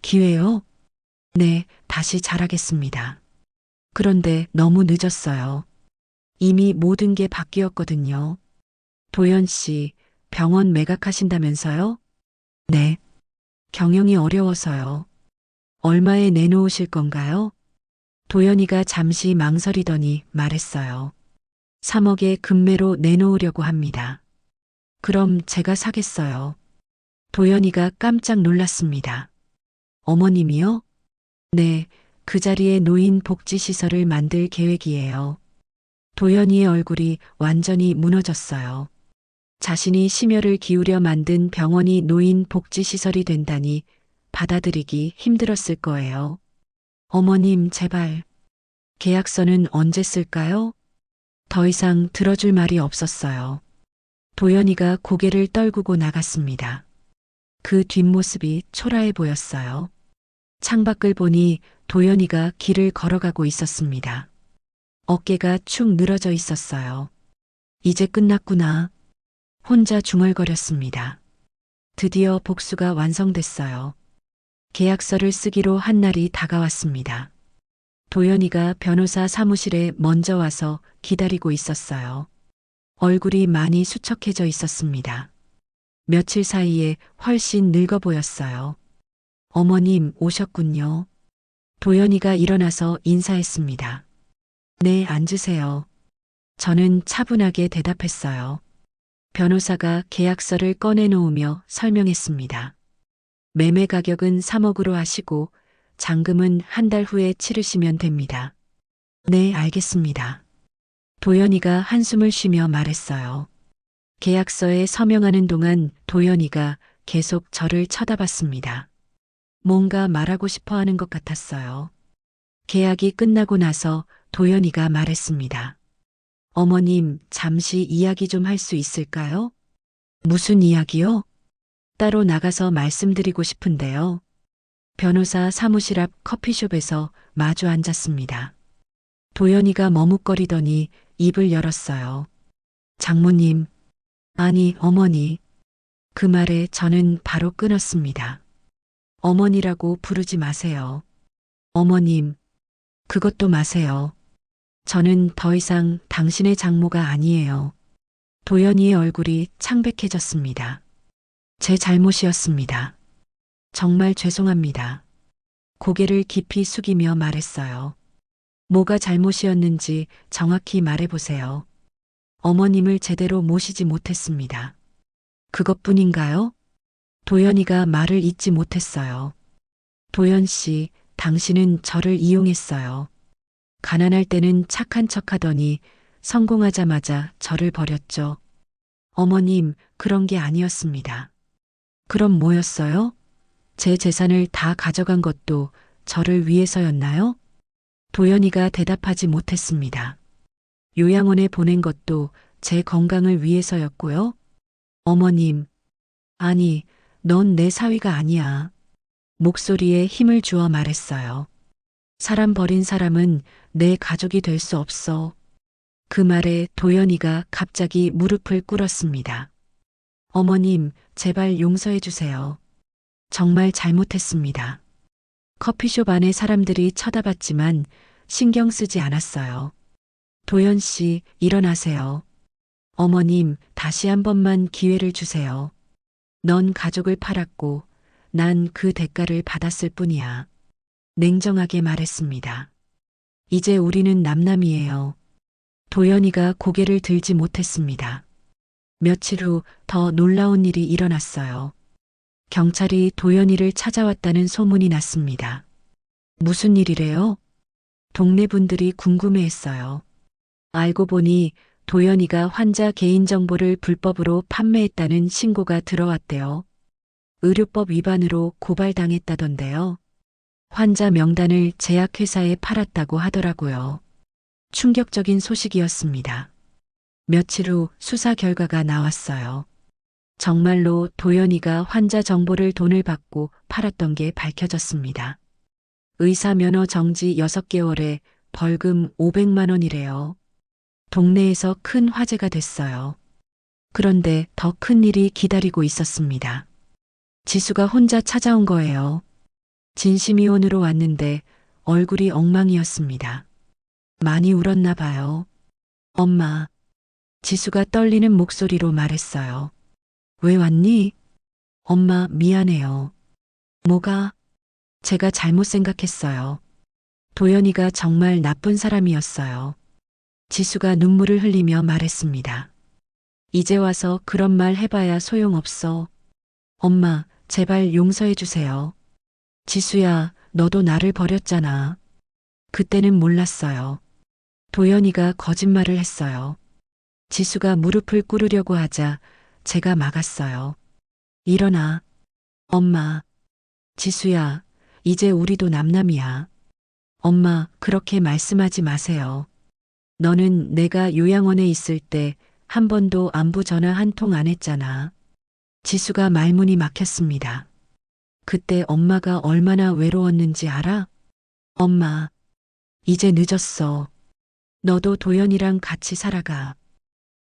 기회요? 네, 다시 잘하겠습니다. 그런데 너무 늦었어요. 이미 모든 게 바뀌었거든요. 도연 씨, 병원 매각하신다면서요? 네. 경영이 어려워서요. 얼마에 내놓으실 건가요? 도연이가 잠시 망설이더니 말했어요. 3억에 금매로 내놓으려고 합니다. 그럼 제가 사겠어요. 도연이가 깜짝 놀랐습니다. 어머님이요? 네, 그 자리에 노인 복지시설을 만들 계획이에요. 도연이의 얼굴이 완전히 무너졌어요. 자신이 심혈을 기울여 만든 병원이 노인 복지시설이 된다니 받아들이기 힘들었을 거예요. 어머님, 제발. 계약서는 언제 쓸까요? 더 이상 들어줄 말이 없었어요. 도연이가 고개를 떨구고 나갔습니다. 그 뒷모습이 초라해 보였어요. 창밖을 보니 도연이가 길을 걸어가고 있었습니다. 어깨가 축 늘어져 있었어요. 이제 끝났구나. 혼자 중얼거렸습니다. 드디어 복수가 완성됐어요. 계약서를 쓰기로 한 날이 다가왔습니다. 도연이가 변호사 사무실에 먼저 와서 기다리고 있었어요. 얼굴이 많이 수척해져 있었습니다. 며칠 사이에 훨씬 늙어 보였어요. 어머님 오셨군요. 도연이가 일어나서 인사했습니다. 네, 앉으세요. 저는 차분하게 대답했어요. 변호사가 계약서를 꺼내놓으며 설명했습니다. 매매 가격은 3억으로 하시고 잔금은 한 달 후에 치르시면 됩니다. 네, 알겠습니다. 도연이가 한숨을 쉬며 말했어요. 계약서에 서명하는 동안 도연이가 계속 저를 쳐다봤습니다. 뭔가 말하고 싶어 하는 것 같았어요. 계약이 끝나고 나서 도연이가 말했습니다. 어머님, 잠시 이야기 좀 할 수 있을까요? 무슨 이야기요? 따로 나가서 말씀드리고 싶은데요. 변호사 사무실 앞 커피숍에서 마주 앉았습니다. 도연이가 머뭇거리더니 입을 열었어요. 장모님, 아니, 어머니. 그 말에 저는 바로 끊었습니다. 어머니라고 부르지 마세요. 어머님, 그것도 마세요. 저는 더 이상 당신의 장모가 아니에요. 도연이의 얼굴이 창백해졌습니다. 제 잘못이었습니다. 정말 죄송합니다. 고개를 깊이 숙이며 말했어요. 뭐가 잘못이었는지 정확히 말해보세요. 어머님을 제대로 모시지 못했습니다. 그것뿐인가요? 도연이가 말을 잇지 못했어요. 도연 씨, 당신은 저를 이용했어요. 가난할 때는 착한 척 하더니 성공하자마자 저를 버렸죠. 어머님, 그런 게 아니었습니다. 그럼 뭐였어요? 제 재산을 다 가져간 것도 저를 위해서였나요? 도연이가 대답하지 못했습니다. 요양원에 보낸 것도 제 건강을 위해서였고요. 어머님, 아니, 넌 내 사위가 아니야. 목소리에 힘을 주어 말했어요. 사람 버린 사람은 내 가족이 될 수 없어. 그 말에 도연이가 갑자기 무릎을 꿇었습니다. 어머님, 제발 용서해 주세요. 정말 잘못했습니다. 커피숍 안에 사람들이 쳐다봤지만 신경 쓰지 않았어요. 도연 씨, 일어나세요. 어머님, 다시 한 번만 기회를 주세요. 넌 가족을 팔았고 난 그 대가를 받았을 뿐이야. 냉정하게 말했습니다. 이제 우리는 남남이에요. 도연이가 고개를 들지 못했습니다. 며칠 후 더 놀라운 일이 일어났어요. 경찰이 도연이를 찾아왔다는 소문이 났습니다. 무슨 일이래요? 동네 분들이 궁금해했어요. 알고 보니 도연이가 환자 개인정보를 불법으로 판매했다는 신고가 들어왔대요. 의료법 위반으로 고발당했다던데요. 환자 명단을 제약회사에 팔았다고 하더라고요. 충격적인 소식이었습니다. 며칠 후 수사 결과가 나왔어요. 정말로 도연이가 환자 정보를 돈을 받고 팔았던 게 밝혀졌습니다. 의사 면허 정지 6개월에 벌금 500만 원이래요. 동네에서 큰 화제가 됐어요. 그런데 더 큰 일이 기다리고 있었습니다. 지수가 혼자 찾아온 거예요. 진심이원으로 왔는데 얼굴이 엉망이었습니다. 많이 울었나 봐요. 엄마. 지수가 떨리는 목소리로 말했어요. 왜 왔니? 엄마, 미안해요. 뭐가? 제가 잘못 생각했어요. 도연이가 정말 나쁜 사람이었어요. 지수가 눈물을 흘리며 말했습니다. 이제 와서 그런 말 해봐야 소용없어. 엄마, 제발 용서해 주세요. 지수야, 너도 나를 버렸잖아. 그때는 몰랐어요. 도연이가 거짓말을 했어요. 지수가 무릎을 꿇으려고 하자 제가 막았어요. 일어나. 엄마. 지수야, 이제 우리도 남남이야. 엄마, 그렇게 말씀하지 마세요. 너는 내가 요양원에 있을 때 한 번도 안부 전화 한 통 안 했잖아. 지수가 말문이 막혔습니다. 그때 엄마가 얼마나 외로웠는지 알아? 엄마, 이제 늦었어. 너도 도연이랑 같이 살아가.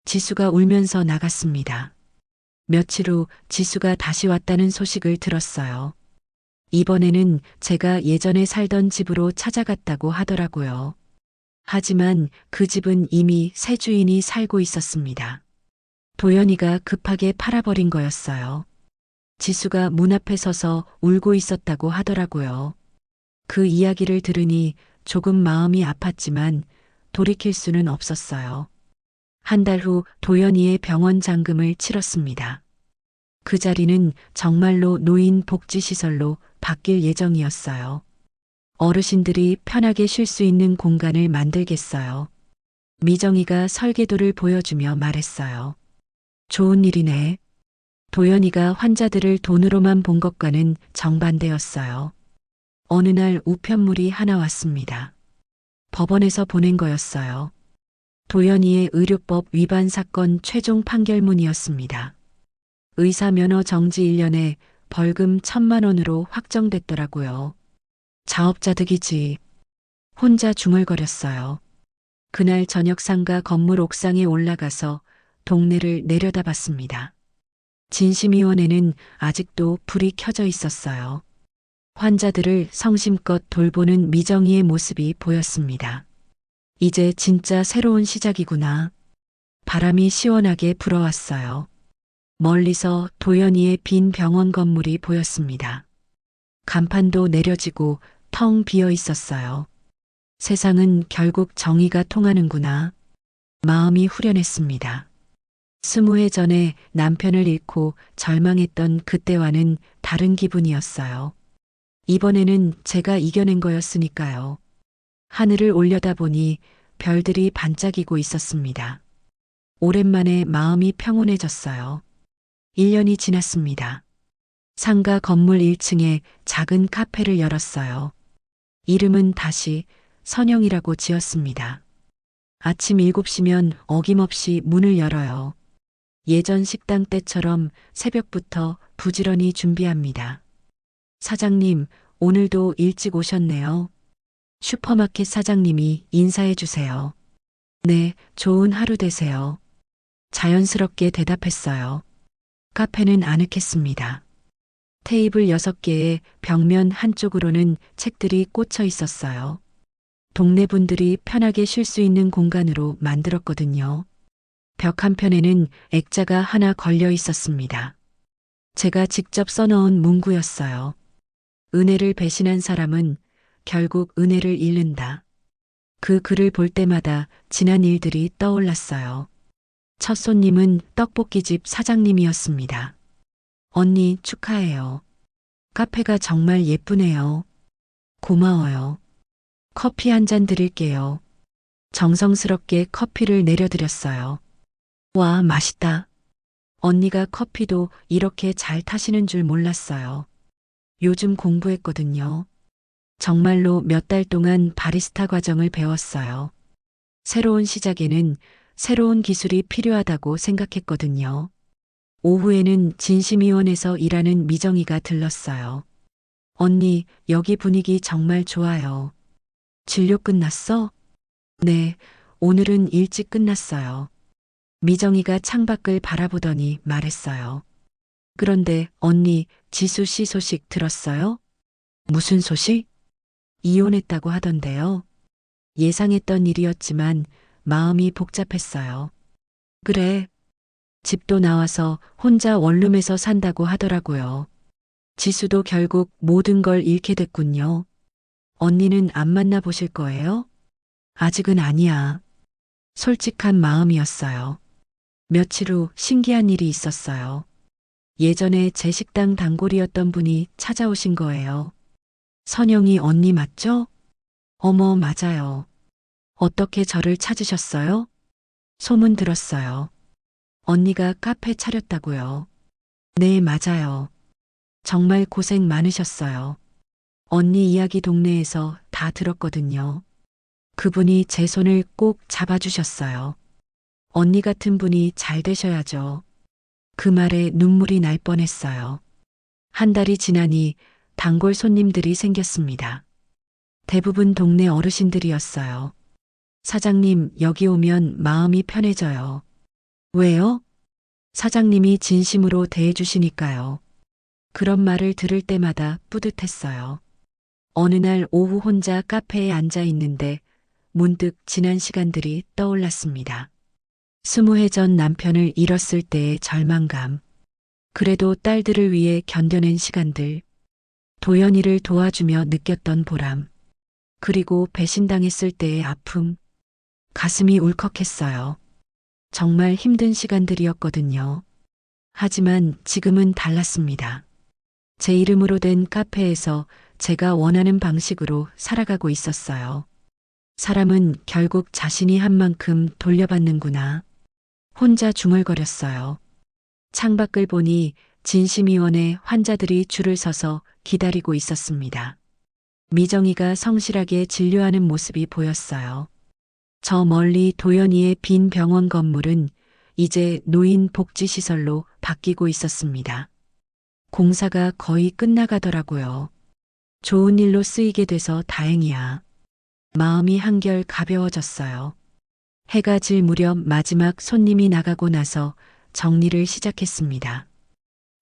지수가 울면서 나갔습니다. 며칠 후 지수가 다시 왔다는 소식을 들었어요. 이번에는 제가 예전에 살던 집으로 찾아갔다고 하더라고요. 하지만 그 집은 이미 새 주인이 살고 있었습니다. 도연이가 급하게 팔아버린 거였어요. 지수가 문 앞에 서서 울고 있었다고 하더라고요. 그 이야기를 들으니 조금 마음이 아팠지만 돌이킬 수는 없었어요. 한 달 후 도연이의 병원 잔금을 치렀습니다. 그 자리는 정말로 노인 복지시설로 바뀔 예정이었어요. 어르신들이 편하게 쉴 수 있는 공간을 만들겠어요. 미정이가 설계도를 보여주며 말했어요. 좋은 일이네. 도연이가 환자들을 돈으로만 본 것과는 정반대였어요. 어느 날 우편물이 하나 왔습니다. 법원에서 보낸 거였어요. 도연이의 의료법 위반 사건 최종 판결문이었습니다. 의사 면허 정지 1년에 벌금 1,000만 원으로 확정됐더라고요. 자업자득이지. 혼자 중얼거렸어요. 그날 저녁 상가 건물 옥상에 올라가서 동네를 내려다봤습니다. 진심위원회는 아직도 불이 켜져 있었어요. 환자들을 성심껏 돌보는 미정이의 모습이 보였습니다. 이제 진짜 새로운 시작이구나. 바람이 시원하게 불어왔어요. 멀리서 도연이의 빈 병원 건물이 보였습니다. 간판도 내려지고 텅 비어 있었어요. 세상은 결국 정의가 통하는구나. 마음이 후련했습니다. 20해 전에 남편을 잃고 절망했던 그때와는 다른 기분이었어요. 이번에는 제가 이겨낸 거였으니까요. 하늘을 올려다보니 별들이 반짝이고 있었습니다. 오랜만에 마음이 평온해졌어요. 1년이 지났습니다. 상가 건물 1층에 작은 카페를 열었어요. 이름은 다시 선영이라고 지었습니다. 아침 7시면 어김없이 문을 열어요. 예전 식당 때처럼 새벽부터 부지런히 준비합니다. 사장님, 오늘도 일찍 오셨네요. 슈퍼마켓 사장님이 인사해 주세요. 네, 좋은 하루 되세요. 자연스럽게 대답했어요. 카페는 아늑했습니다. 테이블 6개에 벽면 한쪽으로는 책들이 꽂혀 있었어요. 동네 분들이 편하게 쉴 수 있는 공간으로 만들었거든요. 벽 한편에는 액자가 하나 걸려 있었습니다. 제가 직접 써넣은 문구였어요. 은혜를 배신한 사람은 결국 은혜를 잃는다. 그 글을 볼 때마다 지난 일들이 떠올랐어요. 첫 손님은 떡볶이집 사장님이었습니다. 언니 축하해요. 카페가 정말 예쁘네요. 고마워요. 커피 한 잔 드릴게요. 정성스럽게 커피를 내려드렸어요. 와, 맛있다. 언니가 커피도 이렇게 잘 타시는 줄 몰랐어요. 요즘 공부했거든요. 정말로 몇 달 동안 바리스타 과정을 배웠어요. 새로운 시작에는 새로운 기술이 필요하다고 생각했거든요. 오후에는 진심위원회에서 일하는 미정이가 들렀어요. 언니, 여기 분위기 정말 좋아요. 진료 끝났어? 네, 오늘은 일찍 끝났어요. 미정이가 창밖을 바라보더니 말했어요. 그런데 언니, 지수 씨 소식 들었어요? 무슨 소식? 이혼했다고 하던데요. 예상했던 일이었지만 마음이 복잡했어요. 그래. 집도 나와서 혼자 원룸에서 산다고 하더라고요. 지수도 결국 모든 걸 잃게 됐군요. 언니는 안 만나 보실 거예요? 아직은 아니야. 솔직한 마음이었어요. 며칠 후 신기한 일이 있었어요. 예전에 제 식당 단골이었던 분이 찾아오신 거예요. 선영이 언니 맞죠? 어머, 맞아요. 어떻게 저를 찾으셨어요? 소문 들었어요. 언니가 카페 차렸다고요. 네, 맞아요. 정말 고생 많으셨어요. 언니 이야기 동네에서 다 들었거든요. 그분이 제 손을 꼭 잡아주셨어요. 언니 같은 분이 잘 되셔야죠. 그 말에 눈물이 날 뻔했어요. 한 달이 지나니 단골 손님들이 생겼습니다. 대부분 동네 어르신들이었어요. 사장님, 여기 오면 마음이 편해져요. 왜요? 사장님이 진심으로 대해주시니까요. 그런 말을 들을 때마다 뿌듯했어요. 어느 날 오후 혼자 카페에 앉아 있는데 문득 지난 시간들이 떠올랐습니다. 20해 전 남편을 잃었을 때의 절망감. 그래도 딸들을 위해 견뎌낸 시간들. 도연이를 도와주며 느꼈던 보람. 그리고 배신당했을 때의 아픔. 가슴이 울컥했어요. 정말 힘든 시간들이었거든요. 하지만 지금은 달랐습니다. 제 이름으로 된 카페에서 제가 원하는 방식으로 살아가고 있었어요. 사람은 결국 자신이 한 만큼 돌려받는구나. 혼자 중얼거렸어요. 창밖을 보니 진심의원의 환자들이 줄을 서서 기다리고 있었습니다. 미정이가 성실하게 진료하는 모습이 보였어요. 저 멀리 도연이의 빈 병원 건물은 이제 노인 복지시설로 바뀌고 있었습니다. 공사가 거의 끝나가더라고요. 좋은 일로 쓰이게 돼서 다행이야. 마음이 한결 가벼워졌어요. 해가 질 무렵 마지막 손님이 나가고 나서 정리를 시작했습니다.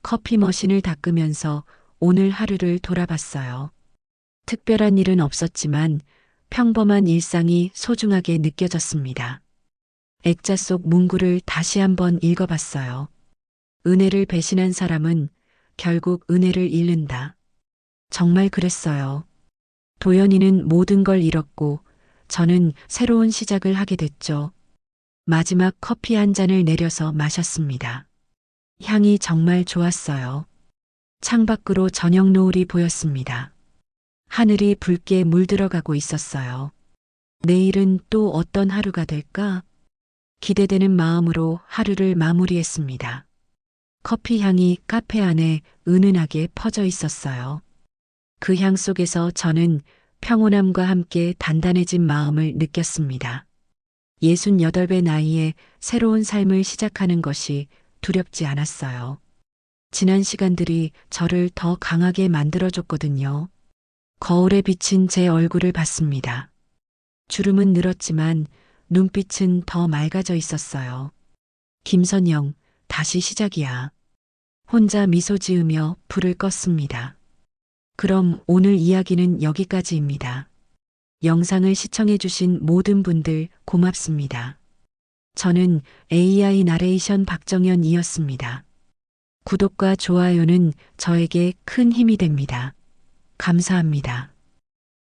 커피 머신을 닦으면서 오늘 하루를 돌아봤어요. 특별한 일은 없었지만 평범한 일상이 소중하게 느껴졌습니다. 액자 속 문구를 다시 한번 읽어봤어요. 은혜를 배신한 사람은 결국 은혜를 잃는다. 정말 그랬어요. 도연이는 모든 걸 잃었고 저는 새로운 시작을 하게 됐죠. 마지막 커피 한 잔을 내려서 마셨습니다. 향이 정말 좋았어요. 창밖으로 저녁 노을이 보였습니다. 하늘이 붉게 물들어가고 있었어요. 내일은 또 어떤 하루가 될까? 기대되는 마음으로 하루를 마무리했습니다. 커피 향이 카페 안에 은은하게 퍼져 있었어요. 그 향 속에서 저는 평온함과 함께 단단해진 마음을 느꼈습니다. 68배 나이에 새로운 삶을 시작하는 것이 두렵지 않았어요. 지난 시간들이 저를 더 강하게 만들어줬거든요. 거울에 비친 제 얼굴을 봤습니다. 주름은 늘었지만 눈빛은 더 맑아져 있었어요. 김선영, 다시 시작이야. 혼자 미소 지으며 불을 껐습니다. 그럼 오늘 이야기는 여기까지입니다. 영상을 시청해주신 모든 분들 고맙습니다. 저는 AI 나레이션 박정현이었습니다. 구독과 좋아요는 저에게 큰 힘이 됩니다. 감사합니다.